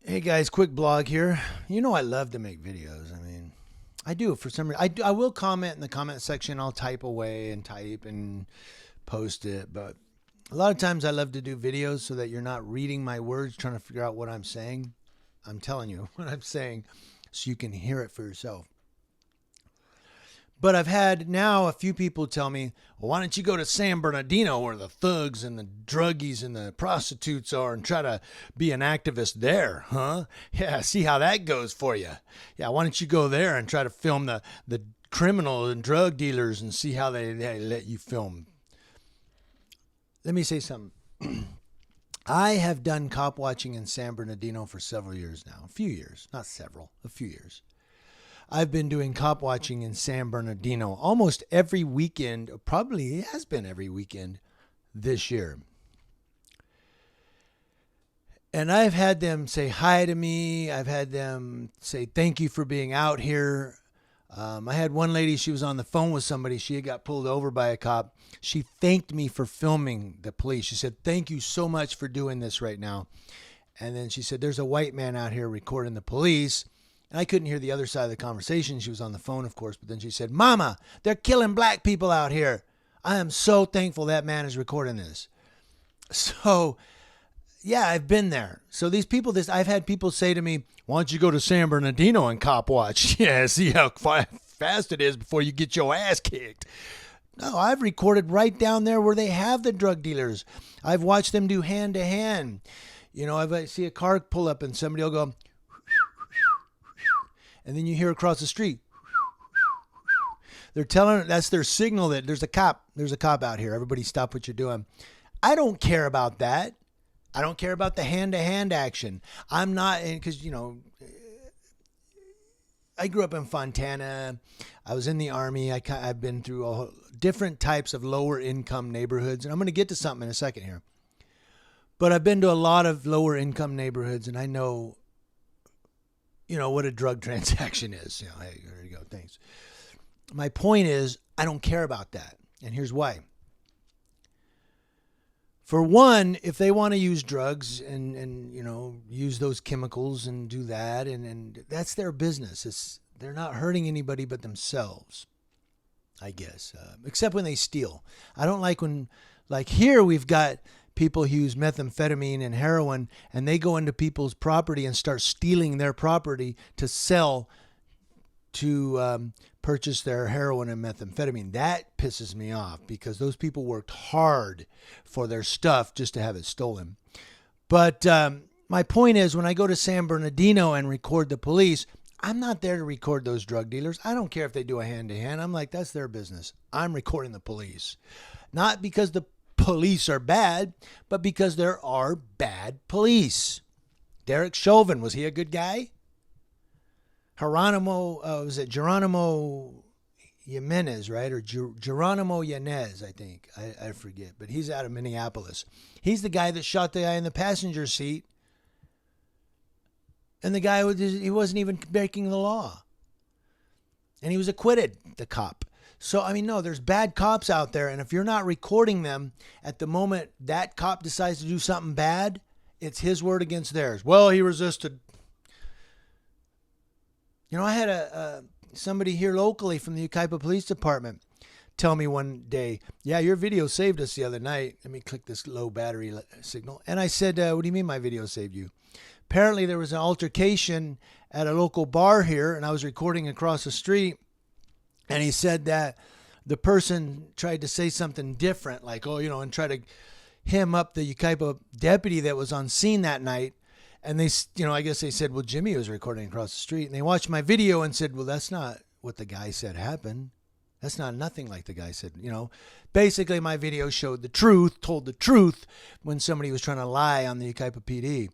Hey guys, quick blog here. You know I love to make videos. I mean, I do for some reason. I will comment in the comment section. I'll type away and type and post it. But a lot of times I love to do videos so that you're not reading my words trying to figure out what I'm saying. I'm telling you what I'm saying so you can hear it for yourself. But I've had now a few people tell me, well, why don't you go to San Bernardino where the thugs and the druggies and the prostitutes are and try to be an activist there, huh? Yeah, see how that goes for you. Yeah, why don't you go there and try to film the criminal and drug dealers and see how they let you film. Let me say something. I have done cop watching in San Bernardino for several years now. A few years, not several, a few years. I've been doing cop watching in San Bernardino almost every weekend. Probably it has been every weekend this year. And I've had them say hi to me. I've had them say thank you for being out here. I had one lady, she was on the phone with somebody. She had got pulled over by a cop. She thanked me for filming the police. She said, thank you so much for doing this right now. And then she said, there's a white man out here recording the police. And I couldn't hear the other side of the conversation. She was on the phone, of course. But then she said, Mama, they're killing black people out here. I am so thankful that man is recording this. So, yeah, I've been there. So these people, I've had people say to me, why don't you go to San Bernardino and cop watch? Yeah, see how fast it is before you get your ass kicked. No, I've recorded right down there where they have the drug dealers. I've watched them do hand to hand. You know, if I see a car pull up and somebody will go, and then you hear across the street, they're telling, that's their signal that there's a cop out here. Everybody stop what you're doing. I don't care about that. I don't care about the hand-to-hand action. I'm not, because, you know, I grew up in Fontana. I was in the Army. I've been through different types of lower income neighborhoods. And I'm going to get to something in a second here. But I've been to a lot of lower income neighborhoods, and I know, you know, what a drug transaction is. You know, hey, there you go. Thanks. My point is, I don't care about that. And here's why. For one, if they want to use drugs and you know, use those chemicals and do that, and that's their business. They're not hurting anybody but themselves, I guess, except when they steal. I don't like when, like here, we've got people who use methamphetamine and heroin, and they go into people's property and start stealing their property to sell, to purchase their heroin and methamphetamine. That pisses me off because those people worked hard for their stuff just to have it stolen. But my point is, when I go to San Bernardino and record the police, I'm not there to record those drug dealers. I don't care if they do a hand-to-hand. I'm like, that's their business. I'm recording the police. Not because the police are bad, but because there are bad police. Derek Chauvin, was he a good guy? Was it Geronimo Jimenez, right? Or Geronimo Yanez, I think. I forget. But he's out of Minneapolis. He's the guy that shot the guy in the passenger seat. And the guy, he wasn't even breaking the law. And he was acquitted, the cop. So, I mean, no, there's bad cops out there. And if you're not recording them at the moment that cop decides to do something bad, it's his word against theirs. Well, he resisted. You know, I had somebody here locally from the Yucaipa Police Department tell me one day, yeah, your video saved us the other night. Let me click this low battery signal. And I said, what do you mean my video saved you? Apparently there was an altercation at a local bar here, and I was recording across the street. And he said that the person tried to say something different, like, oh, you know, and try to hem up the Yucaipa deputy that was on scene that night. And they, you know, I guess they said, well, Jimmy was recording across the street. And they watched my video and said, well, that's not what the guy said happened. That's not nothing like the guy said, you know. Basically, my video showed the truth, told the truth when somebody was trying to lie on the Yucaipa PD.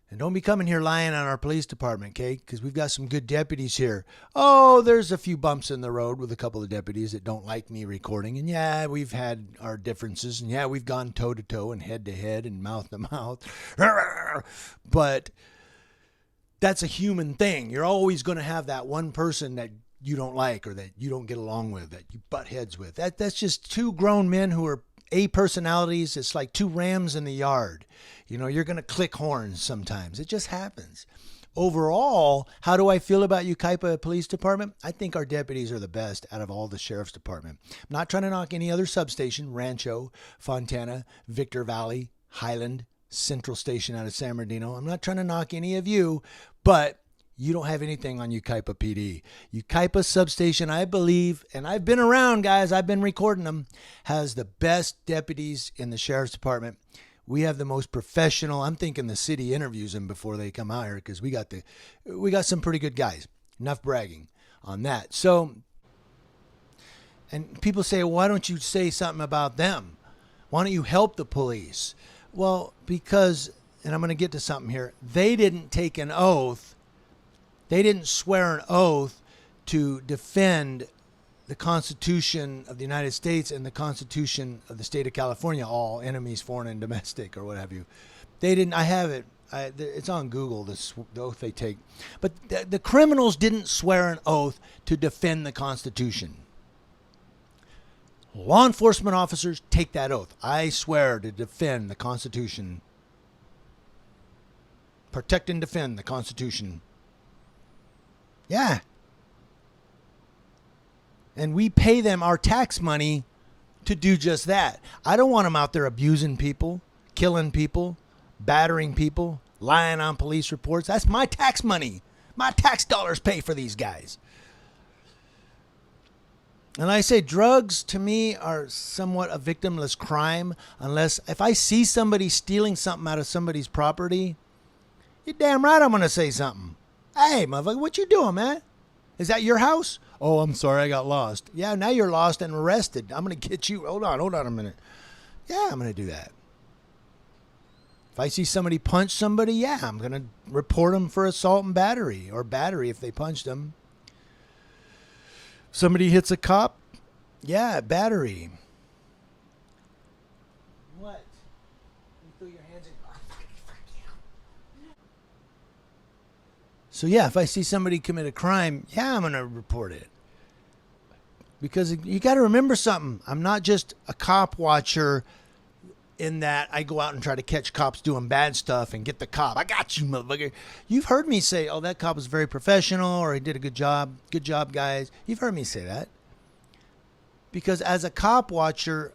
And don't be coming here lying on our police department, okay? Because we've got some good deputies here. Oh, there's a few bumps in the road with a couple of deputies that don't like me recording. And yeah, we've had our differences. And yeah, we've gone toe to toe and head to head and mouth to mouth. But that's a human thing. You're always going to have that one person that you don't like or that you don't get along with, that you butt heads with. That's just two grown men who are A personalities. It's like two rams in the yard. You know, you're going to click horns sometimes. It just happens. Overall, how do I feel about Yucaipa Police Department? I think our deputies are the best out of all the sheriff's department. I'm not trying to knock any other substation, Rancho, Fontana, Victor Valley, Highland, Central Station out of San Bernardino. I'm not trying to knock any of you, but you don't have anything on Yucaipa PD. Yucaipa substation, I believe, and I've been around, guys, I've been recording them, has the best deputies in the sheriff's department. We have the most professional. I'm thinking the city interviews them before they come out here because we got some pretty good guys. Enough bragging on that. So, and people say, why don't you say something about them? Why don't you help the police? Well, because, and I'm going to get to something here, they didn't take an oath. They didn't swear an oath to defend the Constitution of the United States and the Constitution of the state of California, all enemies, foreign and domestic, or what have you. They didn't. I have it. It's on Google, the oath they take. But the criminals didn't swear an oath to defend the Constitution. Law enforcement officers take that oath. I swear to defend the Constitution. Protect and defend the Constitution. Yeah. And we pay them our tax money to do just that. I don't want them out there abusing people, killing people, battering people, lying on police reports. That's my tax money. My tax dollars pay for these guys. And I say drugs to me are somewhat a victimless crime unless if I see somebody stealing something out of somebody's property, you're damn right I'm going to say something. Hey, motherfucker, what you doing, man? Is that your house? Oh, I'm sorry, I got lost. Yeah, now you're lost and arrested. I'm going to get you. Hold on a minute. Yeah, I'm going to do that. If I see somebody punch somebody, yeah, I'm going to report them for assault and battery, or battery if they punched them. Somebody hits a cop, yeah, battery. What? You throw your hands in. Oh, fuck you. So yeah, if I see somebody commit a crime, yeah, I'm going to report it. Because you got to remember something. I'm not just a cop watcher in that I go out and try to catch cops doing bad stuff and get the cop. I got you, motherfucker. You've heard me say, oh, that cop was very professional or he did a good job. Good job, guys. You've heard me say that. Because as a cop watcher,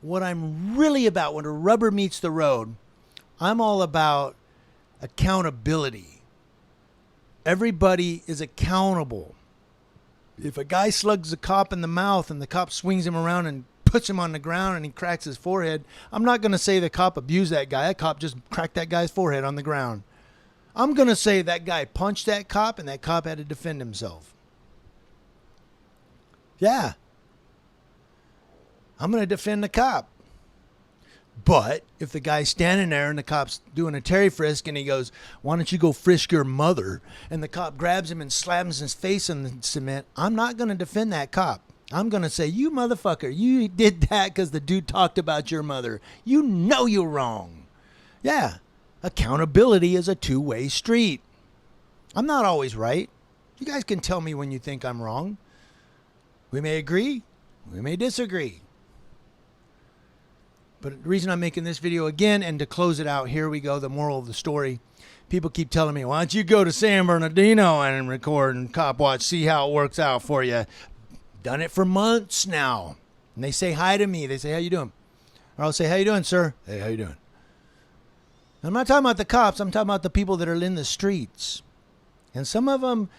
what I'm really about, when the rubber meets the road, I'm all about accountability. Everybody is accountable. If a guy slugs a cop in the mouth and the cop swings him around and puts him on the ground and he cracks his forehead, I'm not going to say the cop abused that guy. That cop just cracked that guy's forehead on the ground. I'm going to say that guy punched that cop and that cop had to defend himself. Yeah. I'm going to defend the cop. But if the guy's standing there and the cop's doing a Terry frisk and he goes, why don't you go frisk your mother? And the cop grabs him and slams his face on the cement, I'm not going to defend that cop. I'm going to say, you motherfucker, you did that because the dude talked about your mother. You know you're wrong. Yeah, accountability is a two-way street. I'm not always right. You guys can tell me when you think I'm wrong. We may agree. We may disagree. But the reason I'm making this video again, and to close it out, here we go, the moral of the story. People keep telling me, why don't you go to San Bernardino and record and Copwatch, see how it works out for you. Done it for months now. And they say hi to me. They say, how you doing? Or I'll say, how you doing, sir? Hey, how you doing? I'm not talking about the cops. I'm talking about the people that are in the streets. And some of them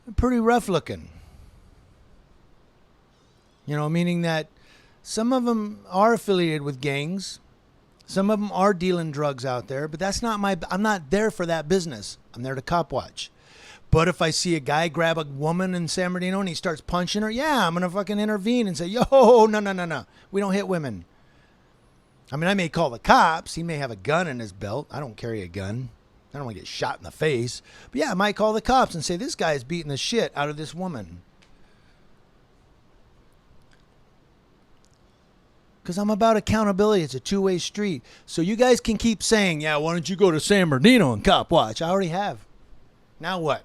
are pretty rough looking. You know, meaning that some of them are affiliated with gangs. Some of them are dealing drugs out there, but that's not I'm not there for that business. I'm there to cop watch. But if I see a guy grab a woman in San Bernardino and he starts punching her, yeah, I'm going to fucking intervene and say, yo, no. We don't hit women. I mean, I may call the cops. He may have a gun in his belt. I don't carry a gun. I don't want to get shot in the face. But yeah, I might call the cops and say, this guy is beating the shit out of this woman. Because I'm about accountability. It's a two-way street. So you guys can keep saying, yeah, why don't you go to San Bernardino and cop watch? I already have. Now what?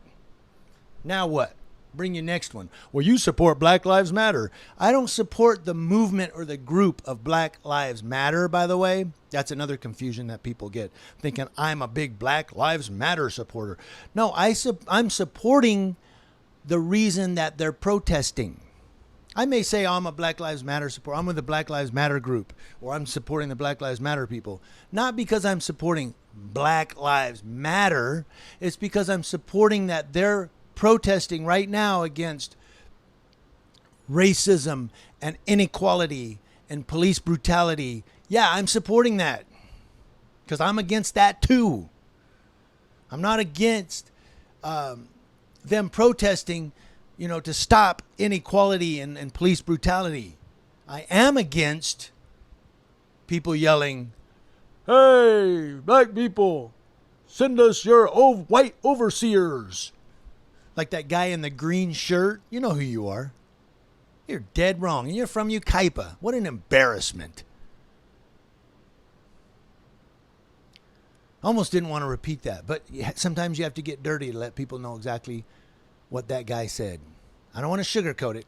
bring you next one. Well, you support Black Lives Matter. I don't support the movement or the group of Black Lives Matter, by the way. That's another confusion that people get, thinking I'm a big Black Lives Matter supporter. No, I'm supporting the reason that they're protesting. I may say I'm a Black Lives Matter supporter. I'm with the Black Lives Matter group, or I'm supporting the Black Lives Matter people. Not because I'm supporting Black Lives Matter. It's because I'm supporting that they're protesting right now against racism and inequality and police brutality. Yeah, I'm supporting that because I'm against that too. I'm not against them protesting, to stop inequality and police brutality. I am against people yelling, "Hey, black people, send us your white overseers." Like that guy in the green shirt. You know who you are. You're dead wrong. And you're from Ukaipa. What an embarrassment. I almost didn't want to repeat that. But sometimes you have to get dirty to let people know exactly what that guy said. I don't want to sugarcoat it.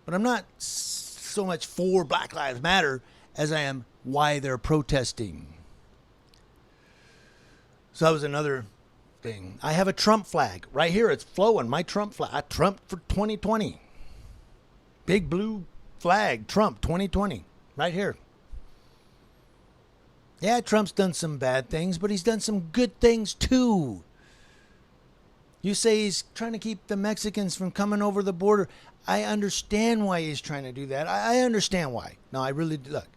But I'm not so much for Black Lives Matter as I am why they're protesting. So that was another thing. I have a Trump flag right here. It's flowing. My Trump flag. I Trump for 2020. Big blue flag. Trump 2020. Right here. Yeah, Trump's done some bad things, but he's done some good things too. You say he's trying to keep the Mexicans from coming over the border. I understand why he's trying to do that. I understand why. No, I really do. Look.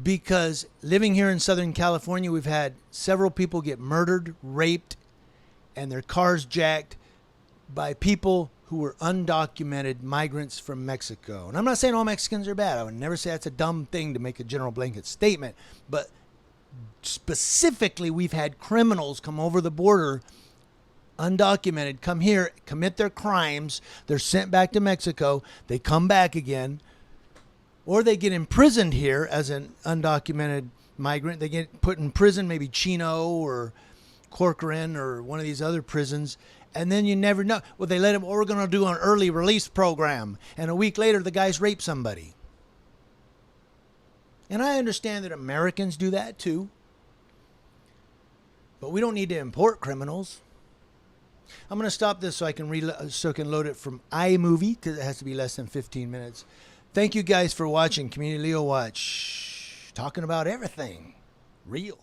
Because living here in Southern California, we've had several people get murdered, raped, and their cars jacked by people who were undocumented migrants from Mexico. And I'm not saying all Mexicans are bad. I would never say that's a dumb thing to make a general blanket statement. But specifically, we've had criminals come over the border, undocumented, come here, commit their crimes. They're sent back to Mexico. They come back again. Or they get imprisoned here as an undocumented migrant. They get put in prison, maybe Chino or Corcoran or one of these other prisons. And then you never know. Well, they let him, we're going to do an early release program. And a week later, the guy's raped somebody. And I understand that Americans do that too. But we don't need to import criminals. I'm going to stop this so I can load it from iMovie because it has to be less than 15 minutes. Thank you guys for watching Community Leo Watch. Talking about everything real.